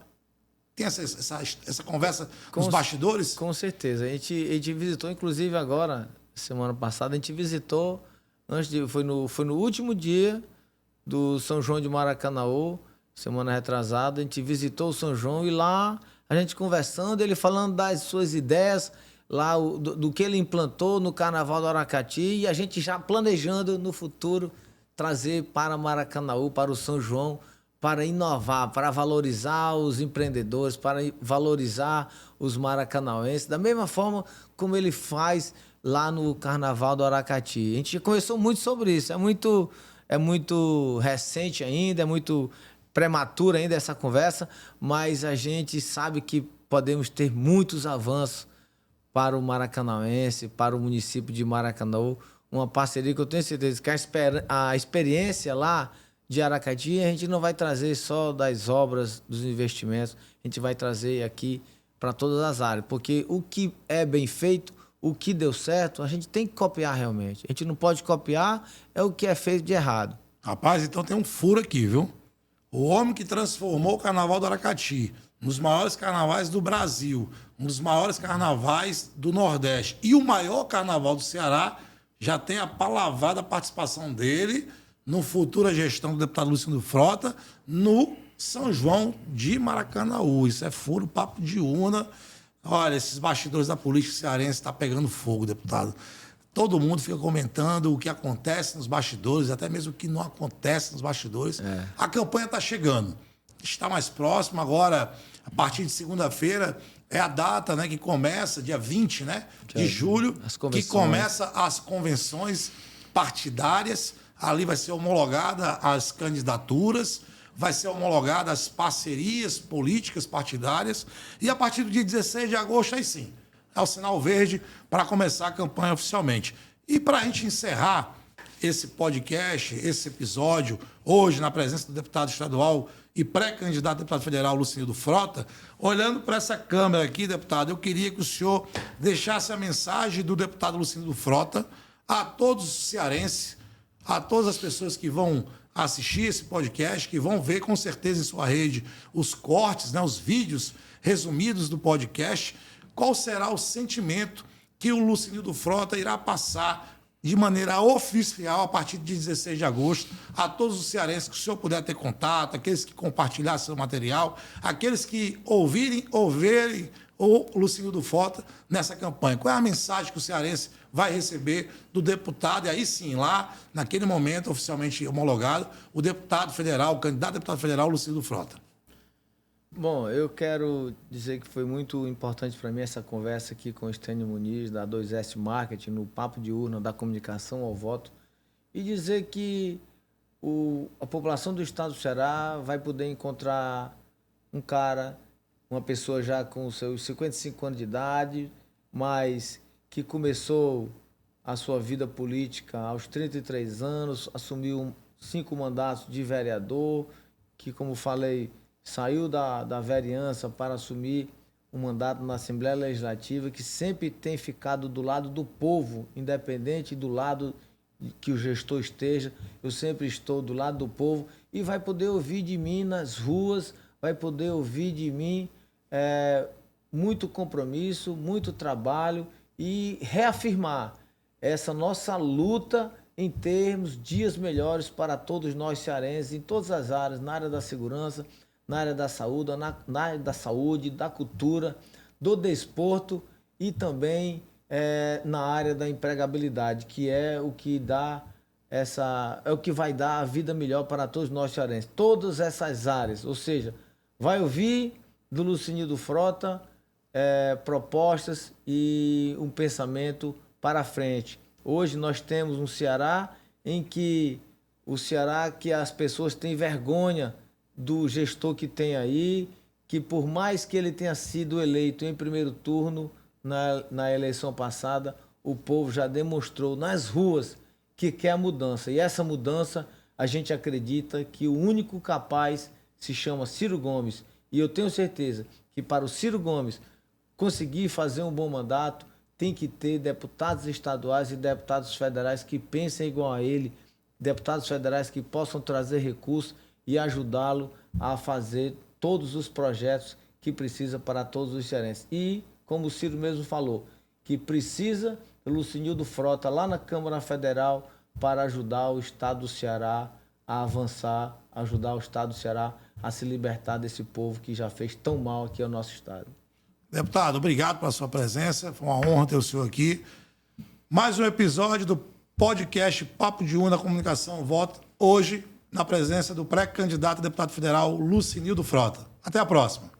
Tem essa conversa nos bastidores? Com certeza. A gente visitou, inclusive, agora, semana passada, a gente visitou, foi no último dia do São João de Maracanaú, semana retrasada, a gente visitou o São João, e lá a gente conversando, ele falando das suas ideias, lá do que ele implantou no Carnaval do Aracati, e a gente já planejando no futuro trazer para Maracanaú, para o São João, para inovar, para valorizar os empreendedores, para valorizar os maracanauenses, da mesma forma como ele faz lá no Carnaval do Aracati. A gente conversou muito sobre isso, é muito é muito recente ainda, é muito prematura ainda essa conversa, mas a gente sabe que podemos ter muitos avanços para o Maracanãense, para o município de Maracanaú, uma parceria que eu tenho certeza que a experiência lá de Aracati a gente não vai trazer só das obras, dos investimentos, a gente vai trazer aqui para todas as áreas, porque o que é bem feito, o que deu certo, a gente tem que copiar realmente. A gente não pode copiar o que é feito de errado. Rapaz, então tem um furo aqui, viu? O homem que transformou o Carnaval do Aracati um dos maiores carnavais do Brasil, um dos maiores carnavais do Nordeste e o maior carnaval do Ceará, já tem a palavada participação dele no futura gestão do deputado Lucindo Frota no São João de Maracanaú. Isso é furo, papo de urna. Olha, esses bastidores da política cearense estão pegando fogo, deputado. Todo mundo fica comentando o que acontece nos bastidores, até mesmo o que não acontece nos bastidores. A campanha está chegando. Está mais próximo agora, a partir de segunda-feira, é a data, né, que começa, dia 20, né, de julho, que começa as convenções partidárias. Ali vai ser homologada as candidaturas, vai ser homologada as parcerias políticas partidárias. E a partir do dia 16 de agosto, aí sim, é o sinal verde para começar a campanha oficialmente. E para a gente encerrar esse podcast, esse episódio, hoje na presença do deputado estadual e pré-candidato a deputado federal Lucindo Frota, olhando para essa câmera aqui, deputado, eu queria que o senhor deixasse a mensagem do deputado Lucindo Frota a todos os cearenses, a todas as pessoas que vão assistir esse podcast, que vão ver com certeza em sua rede os cortes, né, os vídeos resumidos do podcast. Qual será o sentimento que o Lucindo Frota irá passar de maneira oficial a partir de 16 de agosto a todos os cearenses que o senhor puder ter contato, aqueles que compartilhar seu material, aqueles que ouvirem o Lucindo Frota nessa campanha? Qual é a mensagem que o cearense vai receber do deputado? E aí sim, lá, naquele momento oficialmente homologado, o deputado federal, o candidato a deputado federal, Lucindo Frota. Bom, eu quero dizer que foi muito importante para mim essa conversa aqui com o Estênio Muniz, da 2S Marketing, no Papo de Urna, da comunicação ao voto, e dizer que a população do estado do Ceará vai poder encontrar um cara, uma pessoa já com os seus 55 anos de idade, mas que começou a sua vida política aos 33 anos, assumiu 5 mandatos de vereador, que, como falei, saiu da vereança para assumir um mandato na Assembleia Legislativa, que sempre tem ficado do lado do povo, independente do lado que o gestor esteja, eu sempre estou do lado do povo, e vai poder ouvir de mim nas ruas, vai poder ouvir de mim muito compromisso, muito trabalho e reafirmar essa nossa luta em termos dias melhores para todos nós cearenses, em todas as áreas, na área da segurança, na área da saúde, na área da saúde, da cultura, do desporto e também na área da empregabilidade, que é o que dá é o que vai dar a vida melhor para todos nós cearenses. Todas essas áreas, ou seja, vai ouvir do Lucindo Frota propostas e um pensamento para frente. Hoje nós temos um Ceará em que as pessoas têm vergonha do gestor que tem aí, que por mais que ele tenha sido eleito em primeiro turno na eleição passada, o povo já demonstrou nas ruas que quer a mudança. E essa mudança, a gente acredita que o único capaz se chama Ciro Gomes. E eu tenho certeza que para o Ciro Gomes conseguir fazer um bom mandato, tem que ter deputados estaduais e deputados federais que pensem igual a ele, deputados federais que possam trazer recursos e ajudá-lo a fazer todos os projetos que precisa para todos os cearenses. E, como o Ciro mesmo falou, que precisa do Lucindo Frota lá na Câmara Federal para ajudar o estado do Ceará a avançar, ajudar o estado do Ceará a se libertar desse povo que já fez tão mal aqui ao nosso estado. Deputado, obrigado pela sua presença, foi uma honra ter o senhor aqui. Mais um episódio do podcast Papo de Urna Comunicação Voto, hoje na presença do pré-candidato a deputado federal Lucindo Frota. Até a próxima.